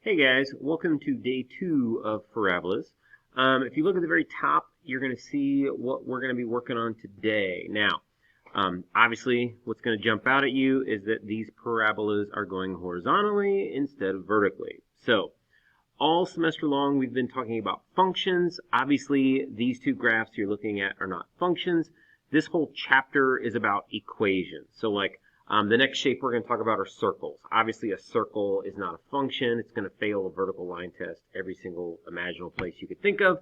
Hey guys, welcome to day 2 of Parabolas. If you look at the very top, you're going to see what we're going to be working on today. Now, obviously, what's going to jump out at you is that these parabolas are going horizontally instead of vertically. So, all semester long, we've been talking about functions. Obviously, these two graphs you're looking at are not functions. This whole chapter is about equations. So, the next shape we're going to talk about are circles. Obviously, a circle is not a function. It's going to fail a vertical line test every single imaginable place you could think of.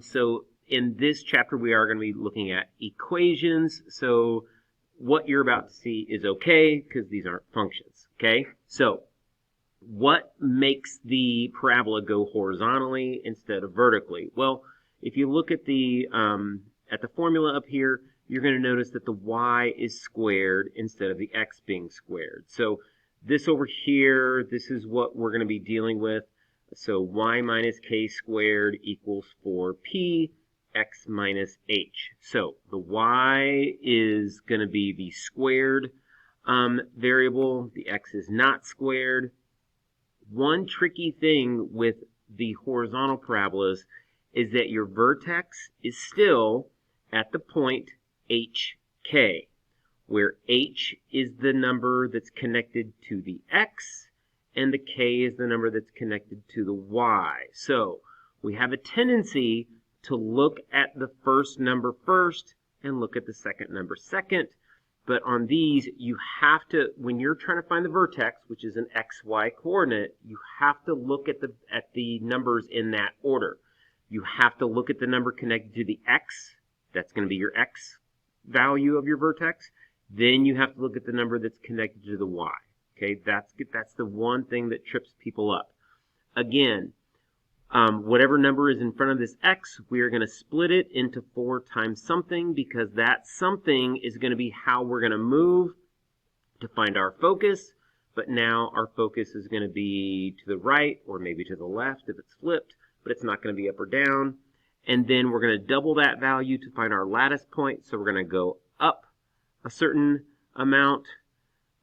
So in this chapter, we are going to be looking at equations. So what you're about to see is okay because these aren't functions. Okay, so what makes the parabola go horizontally instead of vertically? Well, if you look at the formula up here, you're going to notice that the y is squared instead of the x being squared. So this over here, this is what we're going to be dealing with. So y minus k squared equals 4p x minus h. So the y is going to be the squared variable. The x is not squared. One tricky thing with the horizontal parabolas is that your vertex is still at the point hk, where h is the number that's connected to the x, and the k is the number that's connected to the y. So we have a tendency to look at the first number first and look at the second number second. But on these, you have to, when you're trying to find the vertex, which is an xy coordinate, you have to look at the numbers in that order. You have to look at the number connected to the x. That's going to be your x value of your vertex. Then you have to look at the number that's connected to the y. Okay, that's the one thing that trips people up. Again, whatever number is in front of this x, we are going to split it into 4 times something, because that something is going to be how we're going to move to find our focus. But now our focus is going to be to the right or maybe to the left if it's flipped, but it's not going to be up or down. And then we're going to double that value to find our lattice point. So we're going to go up a certain amount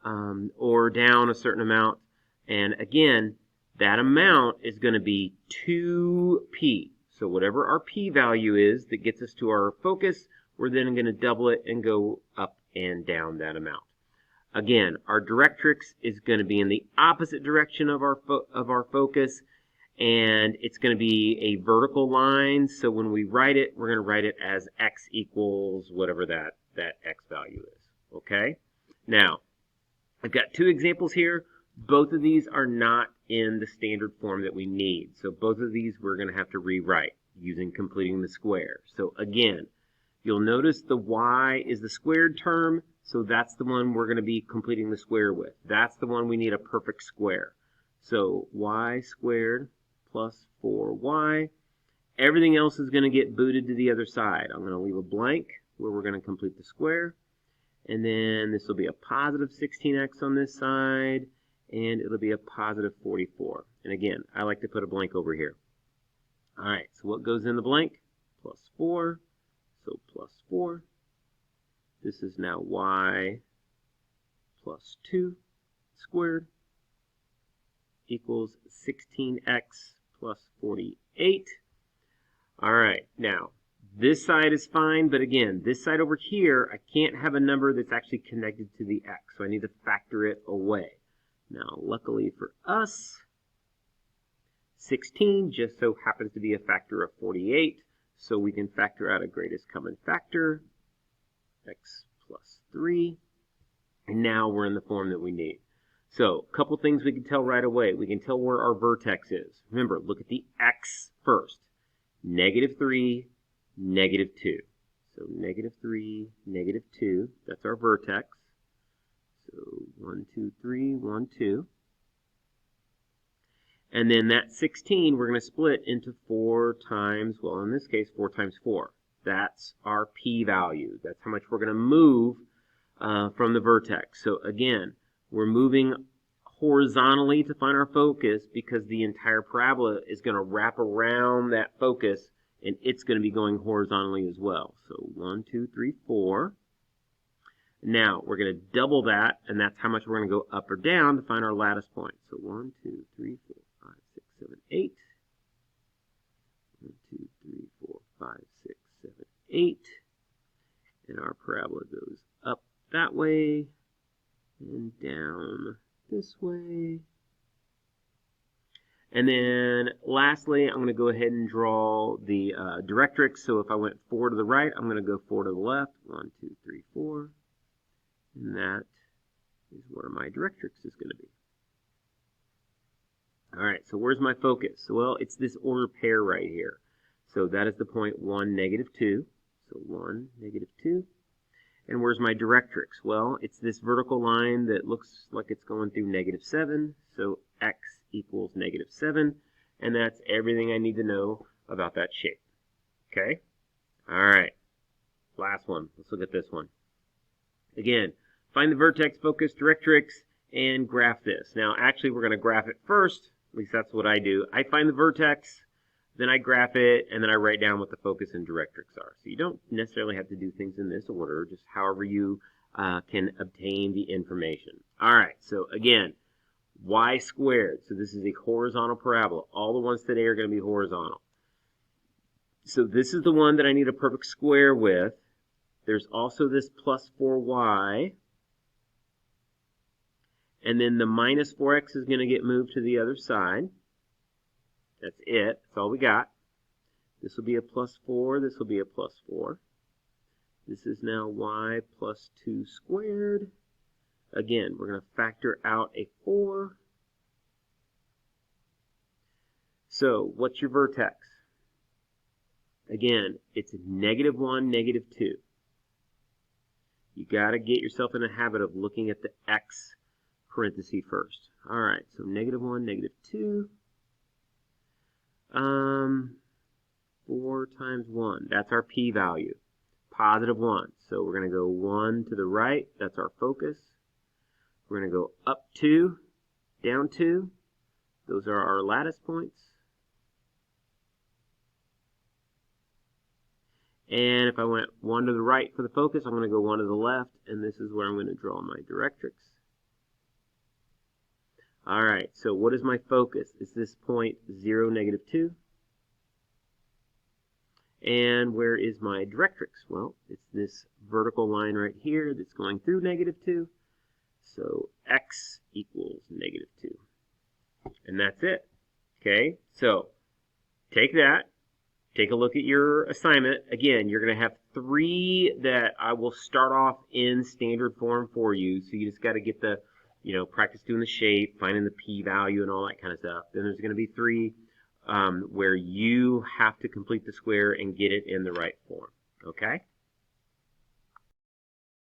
or down a certain amount. And again, that amount is going to be 2p. So whatever our p value is that gets us to our focus, we're then going to double it and go up and down that amount. Again, our directrix is going to be in the opposite direction of our focus, and it's going to be a vertical line. So when we write it, we're going to write it as x equals whatever that x value is. Okay? Now, I've got 2 examples here. Both of these are not in the standard form that we need. So both of these we're going to have to rewrite using completing the square. So again, you'll notice the y is the squared term, so that's the one we're going to be completing the square with. That's the one we need a perfect square. So y squared plus 4y. Everything else is going to get booted to the other side. I'm going to leave a blank where we're going to complete the square. And then this will be a positive 16x on this side, and it'll be a positive 44. And again, I like to put a blank over here. All right, so what goes in the blank? Plus 4, so plus 4. This is now y plus 2 squared equals 16x plus 48. All right, now this side is fine, but again, this side over here, I can't have a number that's actually connected to the x, so I need to factor it away. Now, luckily for us, 16 just so happens to be a factor of 48, so we can factor out a greatest common factor, x plus 3, and now we're in the form that we need. So, a couple things we can tell right away. We can tell where our vertex is. Remember, look at the x first. -3, -2. So, -3, -2, that's our vertex. So 1, 2, 3, 1, 2. And then that 16 we're going to split into 4 times, well in this case 4 times 4. That's our p value. That's how much we're going to move from the vertex. So again, we're moving horizontally to find our focus because the entire parabola is going to wrap around that focus, and it's going to be going horizontally as well. So 1, 2, 3, 4. Now, we're going to double that, and that's how much we're going to go up or down to find our lattice point. So 1, 2, 3, 4, 5, 6, 7, 8. 1, 2, 3, 4, 5, 6, 7, 8. And our parabola goes up that way and down this way. And then lastly, I'm going to go ahead and draw the directrix. So if I went 4 to the right, I'm going to go 4 to the left. 1, 2, 3, 4. And that is where my directrix is going to be. All right, so where's my focus? Well, it's this ordered pair right here. So that is the point 1, negative 2. So 1, negative 2. And where's my directrix? Well, it's this vertical line that looks like it's going through negative 7. So x equals negative 7. And that's everything I need to know about that shape. Okay? All right. Last one. Let's look at this one. Again, find the vertex, focus, directrix, and graph this. Now, actually, we're going to graph it first. At least that's what I do. I find the vertex, then I graph it, and then I write down what the focus and directrix are. So you don't necessarily have to do things in this order, just however you can obtain the information. All right, so again, y squared. So this is a horizontal parabola. All the ones today are going to be horizontal. So this is the one that I need a perfect square with. There's also this plus 4y. And then the minus 4x is going to get moved to the other side. That's it. That's all we got. This will be a plus 4. This will be a plus 4. This is now y plus 2 squared. Again, we're going to factor out a 4. So what's your vertex? Again, it's negative 1, negative 2. You got to get yourself in the habit of looking at the x parenthesis first. All right, so negative 1, negative 2. 4 times 1. That's our p-value. Positive 1. So we're going to go 1 to the right. That's our focus. We're going to go up 2, down 2. Those are our lattice points. And if I went 1 to the right for the focus, I'm going to go 1 to the left, and this is where I'm going to draw my directrix. All right, so what is my focus? Is this point 0, negative 2? And where is my directrix? Well, it's this vertical line right here that's going through negative 2. So x equals negative 2. And that's it. Okay, so take that. Take a look at your assignment. Again, you're going to have 3 that I will start off in standard form for you. So you just got to get the, practice doing the shape, finding the p-value and all that kind of stuff. Then there's going to be 3 where you have to complete the square and get it in the right form. Okay?